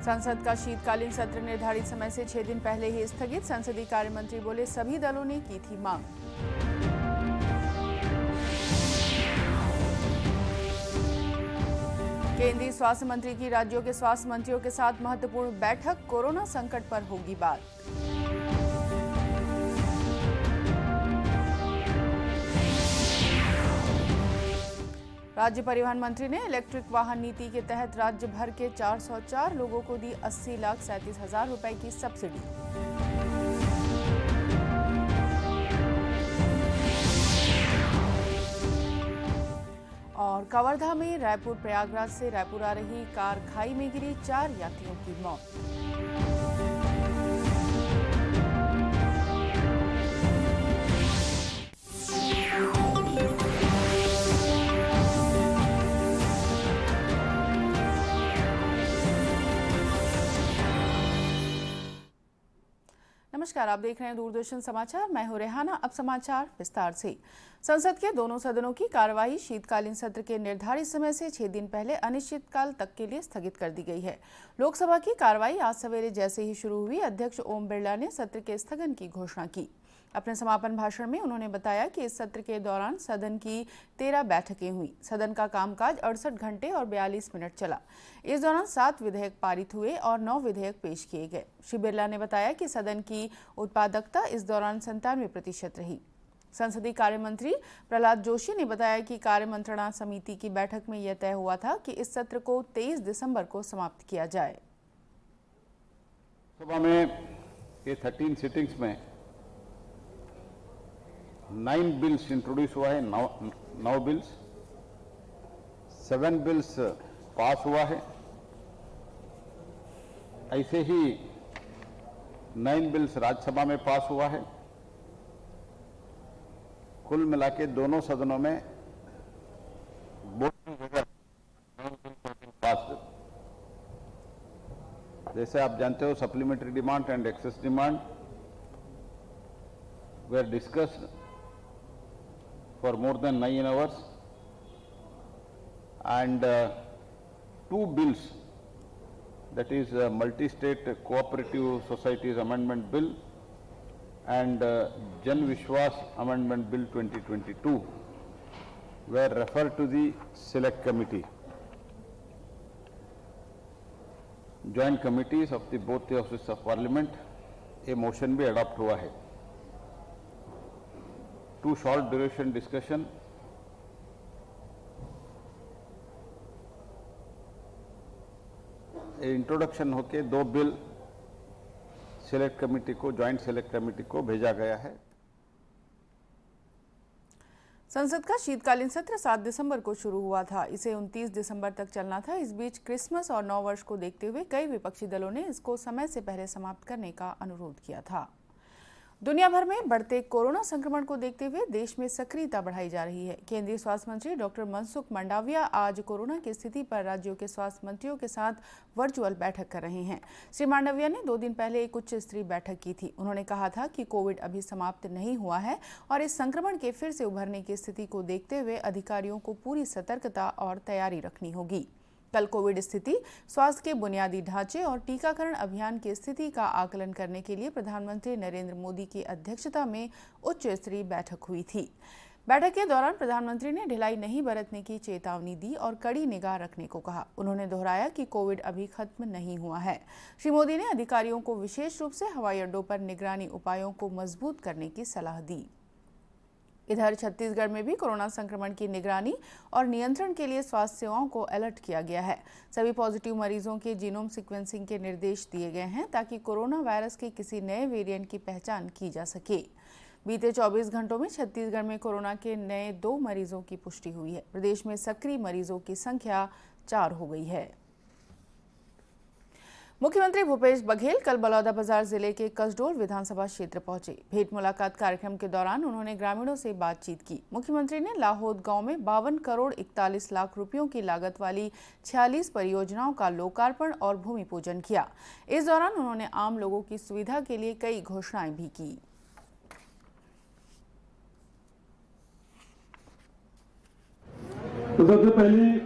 संसद का शीतकालीन सत्र निर्धारित समय से 6 दिन पहले ही स्थगित। संसदीय कार्य मंत्री बोले सभी दलों ने की थी मांग। केंद्रीय स्वास्थ्य मंत्री की राज्यों के स्वास्थ्य मंत्रियों के साथ महत्वपूर्ण बैठक। कोरोना संकट पर होगी बात। राज्य परिवहन मंत्री ने इलेक्ट्रिक वाहन नीति के तहत राज्य भर के 404 लोगों को दी 80,37,000 रुपए की सब्सिडी। और कवर्धा में रायपुर प्रयागराज से रायपुर आ रही कार खाई में गिरी, 4 यात्रियों की मौत। नमस्कार, आप देख रहे हैं दूरदर्शन समाचार। मैं हूं रेहाना। अब समाचार विस्तार से। संसद के दोनों सदनों की कार्यवाही शीतकालीन सत्र के निर्धारित समय से 6 दिन पहले अनिश्चितकाल तक के लिए स्थगित कर दी गई है। लोकसभा की कार्यवाही आज सवेरे जैसे ही शुरू हुई, अध्यक्ष ओम बिरला ने सत्र के स्थगन की घोषणा की। अपने समापन भाषण में उन्होंने बताया कि इस सत्र के दौरान सदन की 13 बैठकें हुई। सदन का कामकाज 68 घंटे और 42 मिनट चला। इस दौरान 7 विधेयक पारित हुए और 9 विधेयक पेश किए गए। श्री बिरला ने बताया कि सदन की उत्पादकता इस दौरान 97% रही। संसदीय कार्य मंत्री प्रहलाद जोशी ने बताया कि कार्य मंत्रणा समिति की बैठक में यह तय हुआ था कि इस सत्र को 23 दिसंबर को समाप्त किया जाए। सभा में ये 13 सिटिंग्स में 9 बिल्स इंट्रोड्यूस हुआ है, 9 बिल्स, 7 बिल्स पास हुआ है। ऐसे ही 9 बिल्स राज्यसभा में पास हुआ है। कुल मिला के दोनों सदनों में पास। जैसे आप जानते हो, supplementary demand and excess demand were discussed for more than 9 hours, and 2 bills, that is multi-state cooperative societies amendment bill and Jan Vishwas amendment bill 2022 were referred to the select committee. Joint committees of the both the houses of parliament, a motion भी adopt हुआ है। 2 short duration discussion, introduction होके 2 bill select committee को, joint select committee को भेजा गया है। संसद का शीतकालीन सत्र 7 दिसंबर को शुरू हुआ था। इसे 29 दिसंबर तक चलना था। इस बीच क्रिसमस और नव वर्ष को देखते हुए कई विपक्षी दलों ने इसको समय से पहले समाप्त करने का अनुरोध किया था। दुनिया भर में बढ़ते कोरोना संक्रमण को देखते हुए देश में सक्रियता बढ़ाई जा रही है। केंद्रीय स्वास्थ्य मंत्री डॉक्टर मनसुख मंडाविया आज कोरोना की स्थिति पर राज्यों के स्वास्थ्य मंत्रियों के साथ वर्चुअल बैठक कर रहे हैं। श्री मंडाविया ने 2 दिन पहले एक उच्च स्तरीय बैठक की थी। उन्होंने कहा था कि कोविड अभी समाप्त नहीं हुआ है और इस संक्रमण के फिर से उभरने की स्थिति को देखते हुए अधिकारियों को पूरी सतर्कता और तैयारी रखनी होगी। कल कोविड स्थिति, स्वास्थ्य के बुनियादी ढांचे और टीकाकरण अभियान की स्थिति का आकलन करने के लिए प्रधानमंत्री नरेंद्र मोदी की अध्यक्षता में उच्च स्तरीय बैठक हुई थी। बैठक के दौरान प्रधानमंत्री ने ढिलाई नहीं बरतने की चेतावनी दी और कड़ी निगाह रखने को कहा। उन्होंने दोहराया कि कोविड अभी खत्म नहीं हुआ है। श्री मोदी ने अधिकारियों को विशेष रूप से हवाई अड्डों पर निगरानी उपायों को मजबूत करने की सलाह दी। इधर छत्तीसगढ़ में भी कोरोना संक्रमण की निगरानी और नियंत्रण के लिए स्वास्थ्य सेवाओं को अलर्ट किया गया है। सभी पॉजिटिव मरीजों के जीनोम सीक्वेंसिंग के निर्देश दिए गए हैं ताकि कोरोना वायरस के किसी नए वेरिएंट की पहचान की जा सके। बीते 24 घंटों में छत्तीसगढ़ में कोरोना के नए 2 मरीजों की पुष्टि हुई है। प्रदेश में सक्रिय मरीजों की संख्या 4 हो गई है। मुख्यमंत्री भूपेश बघेल कल बलौदाबाजार जिले के कसडोल विधानसभा क्षेत्र पहुंचे। भेंट मुलाकात कार्यक्रम के दौरान उन्होंने ग्रामीणों से बातचीत की। मुख्यमंत्री ने लाहौद गांव में 52 करोड़ 41 लाख रुपयों की लागत वाली 46 परियोजनाओं का लोकार्पण और भूमि पूजन किया। इस दौरान उन्होंने आम लोगों की सुविधा के लिए कई घोषणाएं भी की। तो सबसे पहले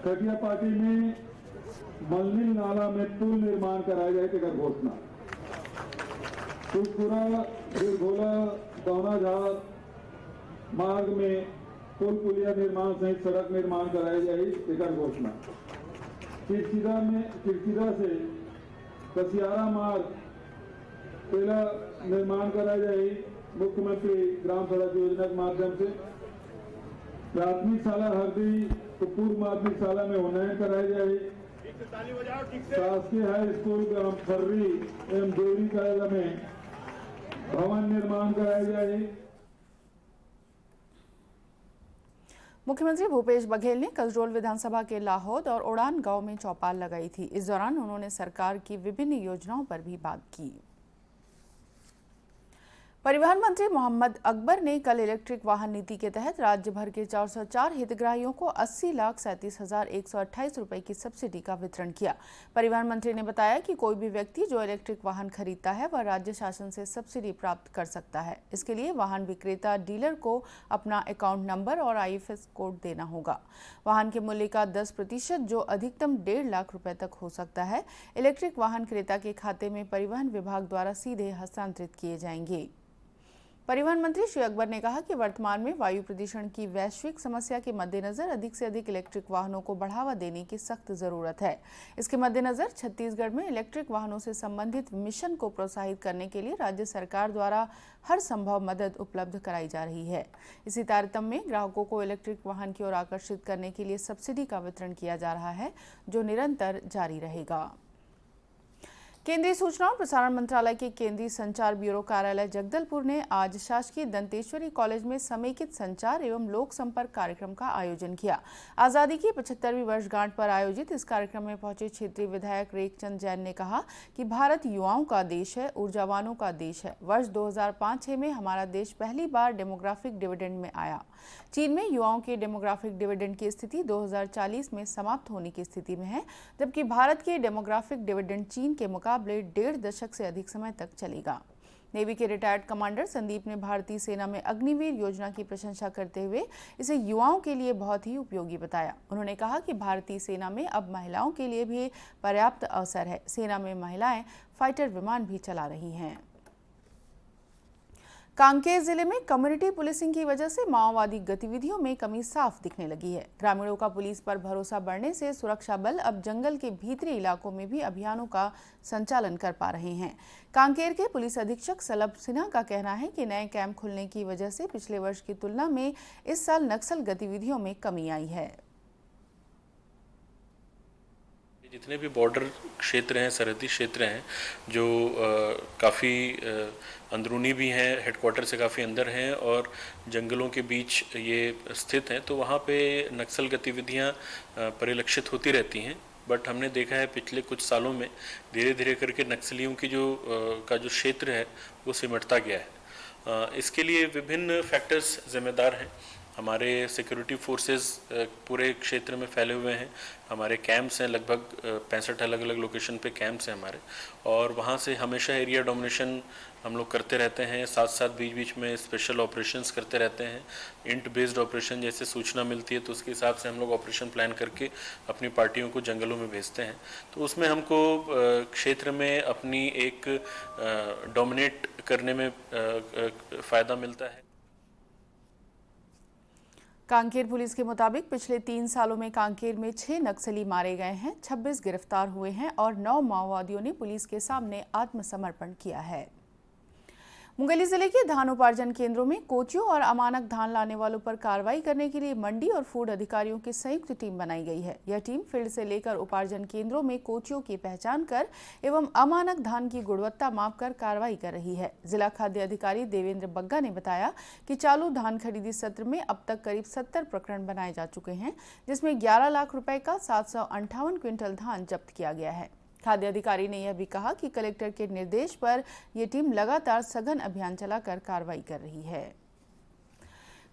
कटिया पार्टी में मलनिल नाला में पुल निर्माण कराया जाए तेकर घोषणा। कुशपुरा बिरघोला दौनाझाड़ मार्ग में पुल पुलिया निर्माण सहित सड़क निर्माण कराई जाए तेकर घोषणा। चिरचिरा से कसियारा मार्ग पहला निर्माण कराया जाए मुख्यमंत्री ग्राम सड़क योजना के माध्यम से। प्राथमिक शाला हरदी तो पूर्व माध्यमिक शाला में उन्नयन कराया जाए। शासकीय हाई स्कूल ग्राम फर्री एवं देवरी कार्यालय में भवन निर्माण कराया जाए। मुख्यमंत्री भूपेश बघेल ने कसडोल विधानसभा के लाहौद और उड़ान गांव में चौपाल लगाई थी। इस दौरान उन्होंने सरकार की विभिन्न योजनाओं पर भी बात की। परिवहन मंत्री मोहम्मद अकबर ने कल इलेक्ट्रिक वाहन नीति के तहत राज्य भर के 404 हितग्राहियों को 80,37,128 रुपए की सब्सिडी का वितरण किया। परिवहन मंत्री ने बताया कि कोई भी व्यक्ति जो इलेक्ट्रिक वाहन खरीदता है वह राज्य शासन से सब्सिडी प्राप्त कर सकता है। इसके लिए वाहन विक्रेता डीलर को अपना अकाउंट नंबर और IFS कोड देना होगा। वाहन के मूल्य का 10% जो अधिकतम 1.5 लाख रुपए तक हो सकता है, इलेक्ट्रिक वाहन क्रेता के खाते में परिवहन विभाग द्वारा सीधे हस्तांतरित किए जाएंगे। परिवहन मंत्री श्री अकबर ने कहा कि वर्तमान में वायु प्रदूषण की वैश्विक समस्या के मद्देनजर अधिक से अधिक इलेक्ट्रिक वाहनों को बढ़ावा देने की सख्त जरूरत है। इसके मद्देनजर छत्तीसगढ़ में इलेक्ट्रिक वाहनों से संबंधित मिशन को प्रोत्साहित करने के लिए राज्य सरकार द्वारा हर संभव मदद उपलब्ध कराई जा रही है। इसी तारतम्य में ग्राहकों को इलेक्ट्रिक वाहन की ओर आकर्षित करने के लिए सब्सिडी का वितरण किया जा रहा है, जो निरंतर जारी रहेगा। केंद्रीय सूचना और प्रसारण मंत्रालय के केंद्रीय संचार ब्यूरो कार्यालय जगदलपुर ने आज शासकीय दंतेश्वरी कॉलेज में समेकित संचार एवं लोक संपर्क कार्यक्रम का आयोजन किया। आजादी की 75वीं वर्षगांठ पर आयोजित इस कार्यक्रम में पहुंचे क्षेत्रीय विधायक रेखचंद जैन ने कहा कि भारत युवाओं का देश है, ऊर्जावानों का देश है। वर्ष 2005-6 में हमारा देश पहली बार डेमोग्राफिक डिविडेंड में आया। चीन में युवाओं के डेमोग्राफिक डिविडेंड की स्थिति 2040 में समाप्त होने की स्थिति में है, जबकि भारत के डेमोग्राफिक डिविडेंड चीन के मुकाबले 1.5 दशक से अधिक समय तक चलेगा। नेवी के रिटायर्ड कमांडर संदीप ने भारतीय सेना में अग्निवीर योजना की प्रशंसा करते हुए इसे युवाओं के लिए बहुत ही उपयोगी बताया। उन्होंने कहा कि भारतीय सेना में अब महिलाओं के लिए भी पर्याप्त अवसर है। सेना में महिलाएं फाइटर विमान भी चला रही हैं। कांकेर जिले में कम्युनिटी पुलिसिंग की वजह से माओवादी गतिविधियों में कमी साफ दिखने लगी है। ग्रामीणों का पुलिस पर भरोसा बढ़ने से सुरक्षा बल अब जंगल के भीतरी इलाकों में भी अभियानों का संचालन कर पा रहे हैं। कांकेर के पुलिस अधीक्षक सलभ सिन्हा का कहना है कि नए कैंप खुलने की वजह से पिछले वर्ष की तुलना में इस साल नक्सल गतिविधियों में कमी आई है। जितने भी बॉर्डर क्षेत्र हैं, सरहदी क्षेत्र हैं, जो काफ़ी अंदरूनी भी हैं, हेडक्वार्टर से काफ़ी अंदर हैं और जंगलों के बीच ये स्थित हैं, तो वहाँ पे नक्सल गतिविधियाँ परिलक्षित होती रहती हैं। बट हमने देखा है पिछले कुछ सालों में धीरे धीरे करके नक्सलियों की जो क्षेत्र है वो सिमटता गया है। इसके लिए विभिन्न फैक्टर्स जिम्मेदार हैं। हमारे सिक्योरिटी फोर्सेस पूरे क्षेत्र में फैले हुए हैं। हमारे कैंप्स हैं, लगभग 65 अलग अलग लोकेशन पे कैंप्स हैं हमारे, और वहाँ से हमेशा एरिया डोमिनेशन हम लोग करते रहते हैं। साथ साथ बीच बीच में स्पेशल ऑपरेशंस करते रहते हैं। इंट बेस्ड ऑपरेशन, जैसे सूचना मिलती है तो उसके हिसाब से हम लोग ऑपरेशन प्लान करके अपनी पार्टियों को जंगलों में भेजते हैं। तो उसमें हमको क्षेत्र में अपनी एक डोमिनेट करने में फ़ायदा मिलता है। कांकेर पुलिस के मुताबिक पिछले 3 सालों में कांकेर में 6 नक्सली मारे गए हैं, 26 गिरफ्तार हुए हैं और 9 माओवादियों ने पुलिस के सामने आत्मसमर्पण किया है। मुंगेली जिले के धान उपार्जन केंद्रों में कोचियों और अमानक धान लाने वालों पर कार्रवाई करने के लिए मंडी और फूड अधिकारियों की संयुक्त टीम बनाई गई है। यह टीम फील्ड से लेकर उपार्जन केंद्रों में कोचियों की पहचान कर एवं अमानक धान की गुणवत्ता मापकर कार्रवाई कर रही है। जिला खाद्य अधिकारी देवेंद्र बग्गा ने बताया कि चालू धान खरीदी सत्र में अब तक करीब 70 प्रकरण बनाए जा चुके हैं, जिसमें 11 लाख रुपए का 758 क्विंटल धान जब्त किया गया है। खाद्य अधिकारी ने यह भी कहा कि कलेक्टर के निर्देश पर यह टीम लगातार सघन अभियान चलाकर कार्रवाई कर रही है।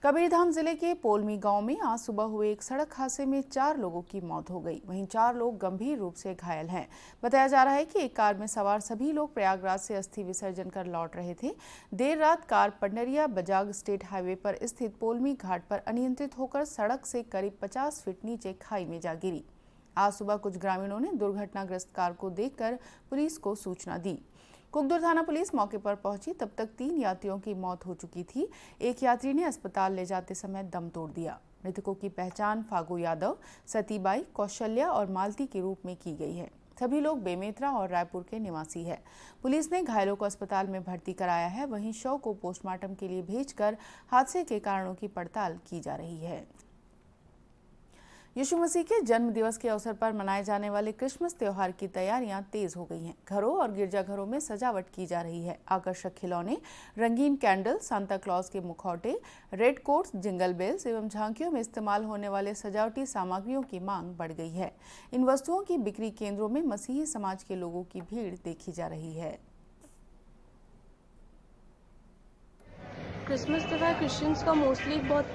कबीरधाम जिले के पोलमी गांव में आज सुबह हुए एक सड़क हादसे में 4 लोगों की मौत हो गई, वहीं 4 लोग गंभीर रूप से घायल हैं। बताया जा रहा है कि एक कार में सवार सभी लोग प्रयागराज से अस्थि विसर्जन कर लौट रहे थे। देर रात car Pandariya Bajag state highway पर स्थित पोलमी घाट पर अनियंत्रित होकर सड़क से करीब 50 फीट नीचे खाई में जा गिरी। आज सुबह कुछ ग्रामीणों ने दुर्घटनाग्रस्त कार को देखकर पुलिस को सूचना दी। कुकदुर थाना पुलिस मौके पर पहुंची, तब तक 3 यात्रियों की मौत हो चुकी थी। एक यात्री ने अस्पताल ले जाते समय दम तोड़ दिया। मृतकों की पहचान फागू यादव, सतीबाई, कौशल्या और मालती के रूप में की गई है। सभी लोग बेमेतरा और रायपुर के निवासी हैं। पुलिस ने घायलों को अस्पताल में भर्ती कराया है, वहीं शव को पोस्टमार्टम के लिए भेजकर हादसे के कारणों की पड़ताल की जा रही है। यीशु मसीह के जन्म दिवस के अवसर पर मनाए जाने वाले क्रिसमस त्योहार की तैयारियां तेज हो गई हैं। घरों और गिरजाघरों में सजावट की जा रही है। आकर्षक खिलौने, रंगीन कैंडल, सांता क्लॉज के मुखौटे, रेड कोट्स, जिंगल बेल्स एवं झांकियों में इस्तेमाल होने वाले सजावटी सामग्रियों की मांग बढ़ गई है। इन वस्तुओं की बिक्री केंद्रों में मसीही समाज के लोगों की भीड़ देखी जा रही है। क्रिसमस त्यौहार क्रिश्चियंस का मोस्टली बहुत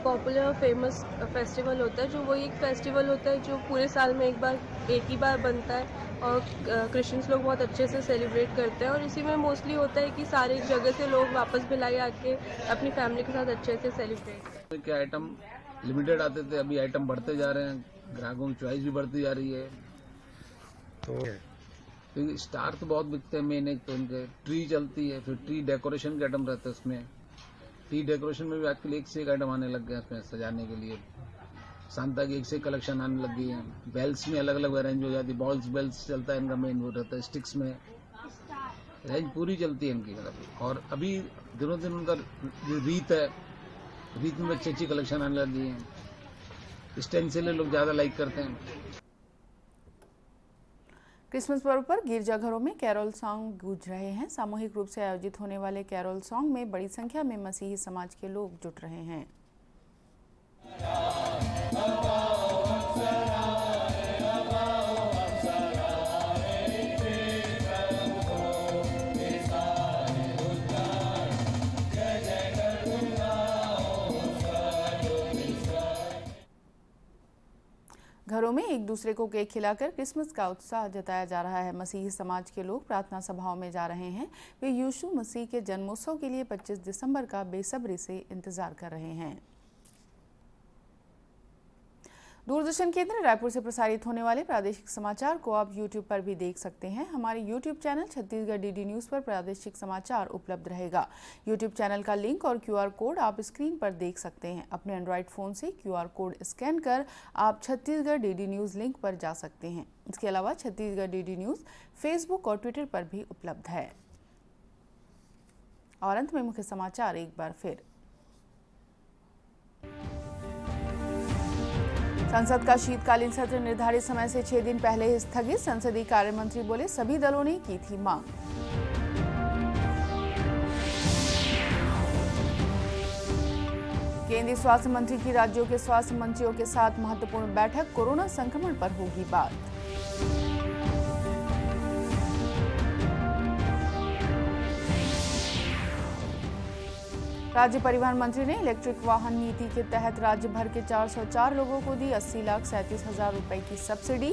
पॉपुलर फेमस फेस्टिवल होता है। जो वही एक फेस्टिवल होता है जो पूरे साल में एक ही बार बनता है और क्रिश्चियंस लोग बहुत अच्छे से सेलिब्रेट करते हैं। और इसी में मोस्टली होता है कि सारे जगह से लोग वापस भिलाई आके अपनी फैमिली के साथ अच्छे से सेलिब्रेट करते हैं। क्या आइटम लिमिटेड आते थे, अभी आइटम बढ़ते जा रहे हैं, ग्राहकों की चॉइस भी बढ़ती जा रही है। तो स्टार तो बहुत बिकते हैं। मेन एक तो उनके ट्री चलती है, फिर ट्री डेकोरेशन के आइटम रहते हैं। उसमें ट्री डेकोरेशन में भी आजकल एक से एक आइटम आने लग गए उसमें सजाने के लिए। सांता की एक से एक कलेक्शन आने लग गई है। बेल्स में अलग अलग रेंज हो जाती है। बॉल्स बेल्स चलता है इनका, मेन वो रहता है। स्टिक्स में रेंज पूरी चलती है इनकी मतलब। और अभी दिनों दिन उनका जो रीत है, रीत में अच्छी अच्छी कलेक्शन आने लगी है। स्टेंसिल लोग ज़्यादा लाइक करते हैं। क्रिसमस पर्व पर गिरजाघरों में कैरोल सॉन्ग गूंज रहे हैं। सामूहिक रूप से आयोजित होने वाले कैरोल सॉन्ग में बड़ी संख्या में मसीही समाज के लोग जुट रहे हैं। घरों में एक दूसरे को केक खिलाकर क्रिसमस का उत्साह जताया जा रहा है। मसीही समाज के लोग प्रार्थना सभाओं में जा रहे हैं। वे यीशु मसीह के जन्मोत्सव के लिए 25 दिसंबर का बेसब्री से इंतजार कर रहे हैं। दूरदर्शन केंद्र रायपुर से प्रसारित होने वाले प्रादेशिक समाचार को आप YouTube पर भी देख सकते हैं। हमारे YouTube channel Chhattisgarh DD news पर प्रादेशिक समाचार उपलब्ध रहेगा। YouTube चैनल का लिंक और QR कोड आप स्क्रीन पर देख सकते हैं। अपने एंड्रॉइड फ़ोन से QR कोड स्कैन कर आप छत्तीसगढ़ DD न्यूज़ लिंक पर जा सकते हैं। इसके अलावा छत्तीसगढ़ DD न्यूज़ फेसबुक और ट्विटर पर भी उपलब्ध है। और अंत में मुख्य समाचार एक बार फिर। संसद का शीतकालीन सत्र निर्धारित समय से 6 दिन पहले ही स्थगित। संसदीय कार्य मंत्री बोले, सभी दलों ने की थी मांग। केंद्रीय स्वास्थ्य मंत्री की राज्यों के स्वास्थ्य मंत्रियों के साथ महत्वपूर्ण बैठक। कोरोना संक्रमण पर होगी बात। राज्य परिवहन मंत्री ने इलेक्ट्रिक वाहन नीति के तहत राज्य भर के 404 लोगों को दी 80,37,000 रुपए की सब्सिडी।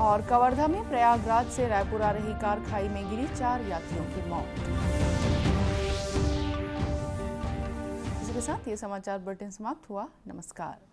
और कवर्धा में प्रयागराज से रायपुर आ रही कार खाई में गिरी, 4 यात्रियों की मौत। इसी के साथ ये समाचार बुलेटिन समाप्त हुआ। नमस्कार।